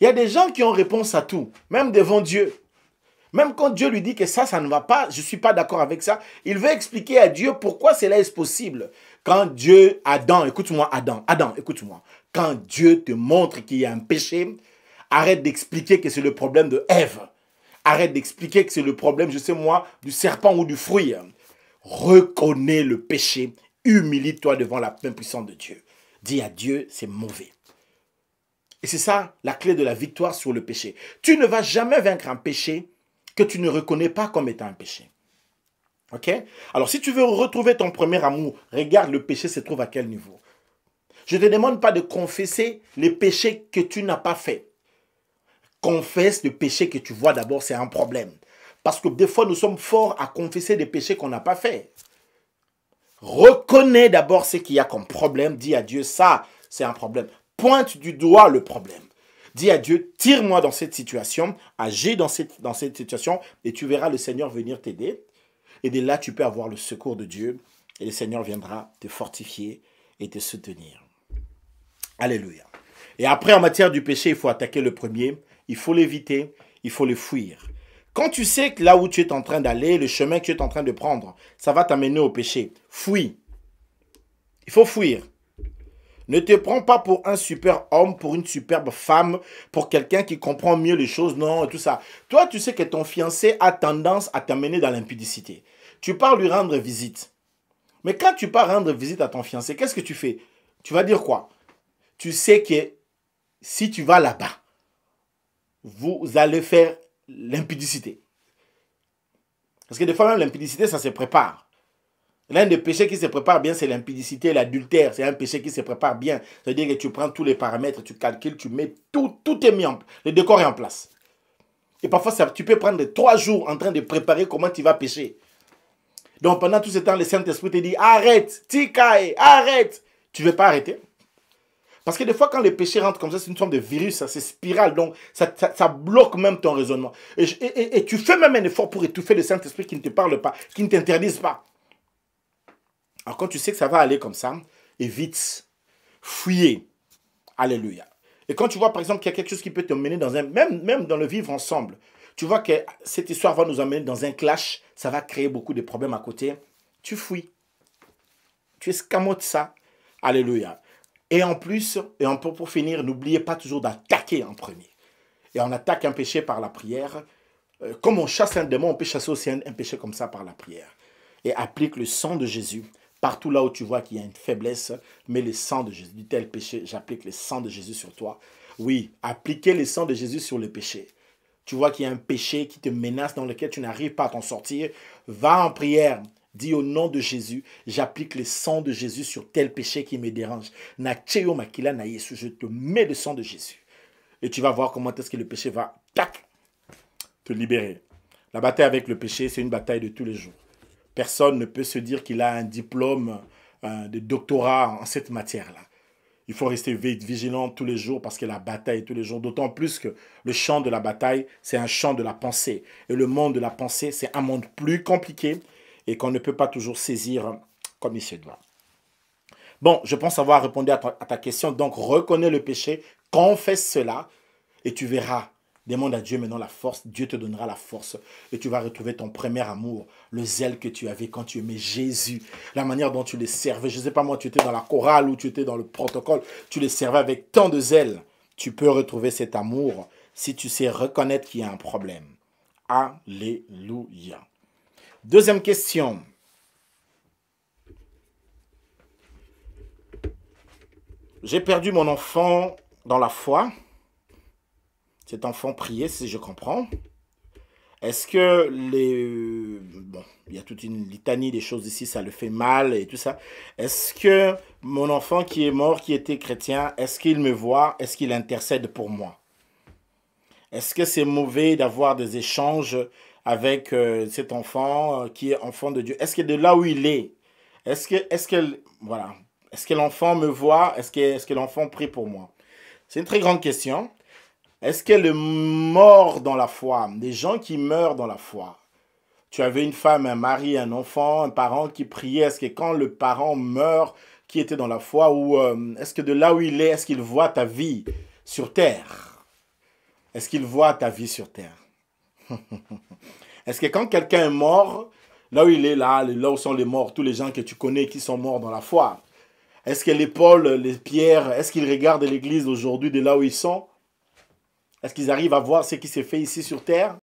Il y a des gens qui ont réponse à tout, même devant Dieu. Même quand Dieu lui dit que ça ne va pas, je ne suis pas d'accord avec ça, il veut expliquer à Dieu pourquoi cela est possible. Quand Dieu, Adam, écoute-moi, Adam, écoute-moi. Quand Dieu te montre qu'il y a un péché, arrête d'expliquer que c'est le problème de Ève. Arrête d'expliquer que c'est le problème, je sais moi, du serpent ou du fruit. Reconnais le péché, humilie-toi devant la main puissante de Dieu. Dis à Dieu, c'est mauvais. Et c'est ça la clé de la victoire sur le péché. Tu ne vas jamais vaincre un péché que tu ne reconnais pas comme étant un péché. Ok? Alors si tu veux retrouver ton premier amour, regarde le péché se trouve à quel niveau. Je ne te demande pas de confesser les péchés que tu n'as pas fait. Confesse le péché que tu vois d'abord, c'est un problème. Parce que des fois, nous sommes forts à confesser des péchés qu'on n'a pas fait. Reconnais d'abord ce qu'il y a comme problème. Dis à Dieu, ça, c'est un problème. Pointe du doigt le problème. Dis à Dieu, tire-moi dans cette situation, agis dans cette situation, et tu verras le Seigneur venir t'aider. Et de là, tu peux avoir le secours de Dieu, et le Seigneur viendra te fortifier et te soutenir. Alléluia. Et après, en matière du péché, il faut attaquer le premier, il faut l'éviter, il faut le fuir. Quand tu sais que là où tu es en train d'aller, le chemin que tu es en train de prendre, ça va t'amener au péché, fuis. Il faut fuir. Ne te prends pas pour un super homme, pour une superbe femme, pour quelqu'un qui comprend mieux les choses, non, tout ça. Toi, tu sais que ton fiancé a tendance à t'amener dans l'impudicité. Tu pars lui rendre visite. Mais quand tu pars rendre visite à ton fiancé, qu'est-ce que tu fais? Tu vas dire quoi? Tu sais que si tu vas là-bas, vous allez faire l'impudicité. Parce que des fois, même l'impudicité, ça se prépare. L'un des péchés qui se prépare bien, c'est l'impudicité, l'adultère. C'est un péché qui se prépare bien. C'est-à-dire que tu prends tous les paramètres, tu calcules, tu mets tout est mis en place. Le décor est en place. Et parfois, tu peux prendre 3 jours en train de préparer comment tu vas pécher. Donc, pendant tout ce temps, le Saint-Esprit te dit, arrête, tikae, arrête. Tu ne veux pas arrêter? Parce que des fois, quand les péchés rentrent comme ça, c'est une forme de virus, c'est spirale, donc ça bloque même ton raisonnement. Et tu fais même un effort pour étouffer le Saint-Esprit qui ne te parle pas, qui ne t'interdise pas. Alors quand tu sais que ça va aller comme ça, évite, fuyez. Alléluia. Et quand tu vois par exemple qu'il y a quelque chose qui peut te mener dans un... Même dans le vivre ensemble, tu vois que cette histoire va nous amener dans un clash, ça va créer beaucoup de problèmes à côté. Tu fuis. Tu escamotes ça. Alléluia. Et en plus, pour finir, n'oubliez pas toujours d'attaquer en premier. Et on attaque un péché par la prière. Comme on chasse un démon, on peut chasser aussi un péché comme ça par la prière. Et applique le sang de Jésus. Partout là où tu vois qu'il y a une faiblesse, mets le sang de Jésus. Dis tel péché, j'applique le sang de Jésus sur toi. Oui, appliquez le sang de Jésus sur le péché. Tu vois qu'il y a un péché qui te menace, dans lequel tu n'arrives pas à t'en sortir. Va en prière. Dis au nom de Jésus, j'applique le sang de Jésus sur tel péché qui me dérange. Je te mets le sang de Jésus. Et tu vas voir comment est-ce que le péché va te libérer. La bataille avec le péché, c'est une bataille de tous les jours. Personne ne peut se dire qu'il a un diplôme de doctorat en cette matière-là. Il faut rester vigilant tous les jours parce que la bataille est tous les jours. D'autant plus que le champ de la bataille, c'est un champ de la pensée. Et le monde de la pensée, c'est un monde plus compliqué et qu'on ne peut pas toujours saisir comme il se doit. Bon, je pense avoir répondu à ta question. Donc, reconnais le péché, confesse cela et tu verras. Demande à Dieu maintenant la force, Dieu te donnera la force et tu vas retrouver ton premier amour, le zèle que tu avais quand tu aimais Jésus, la manière dont tu le servais. Je ne sais pas moi, tu étais dans la chorale ou tu étais dans le protocole, tu le servais avec tant de zèle. Tu peux retrouver cet amour si tu sais reconnaître qu'il y a un problème. Alléluia. Deuxième question. J'ai perdu mon enfant dans la foi. Cet enfant priait, si je comprends. Est-ce que bon, il y a toute une litanie des choses ici, ça le fait mal et tout ça. Est-ce que mon enfant qui est mort, qui était chrétien, est-ce qu'il me voit? Est-ce qu'il intercède pour moi? Est-ce que c'est mauvais d'avoir des échanges avec cet enfant qui est enfant de Dieu? Est-ce que de là où il est, voilà, est-ce que l'enfant me voit? Est-ce que l'enfant prie pour moi? C'est une très grande question. Est-ce que le mort dans la foi, des gens qui meurent dans la foi, tu avais une femme, un mari, un enfant, un parent qui priait, est-ce que quand le parent meurt, qui était dans la foi, ou est-ce que de là où il est, est-ce qu'il voit ta vie sur terre? Est-ce qu'il voit ta vie sur terre? Est-ce que quand quelqu'un est mort, là où il est là où sont les morts, tous les gens que tu connais qui sont morts dans la foi, est-ce que les Paul, les Pierre, est-ce qu'ils regardent l'église aujourd'hui de là où ils sont? Est-ce qu'ils arrivent à voir ce qui s'est fait ici sur terre?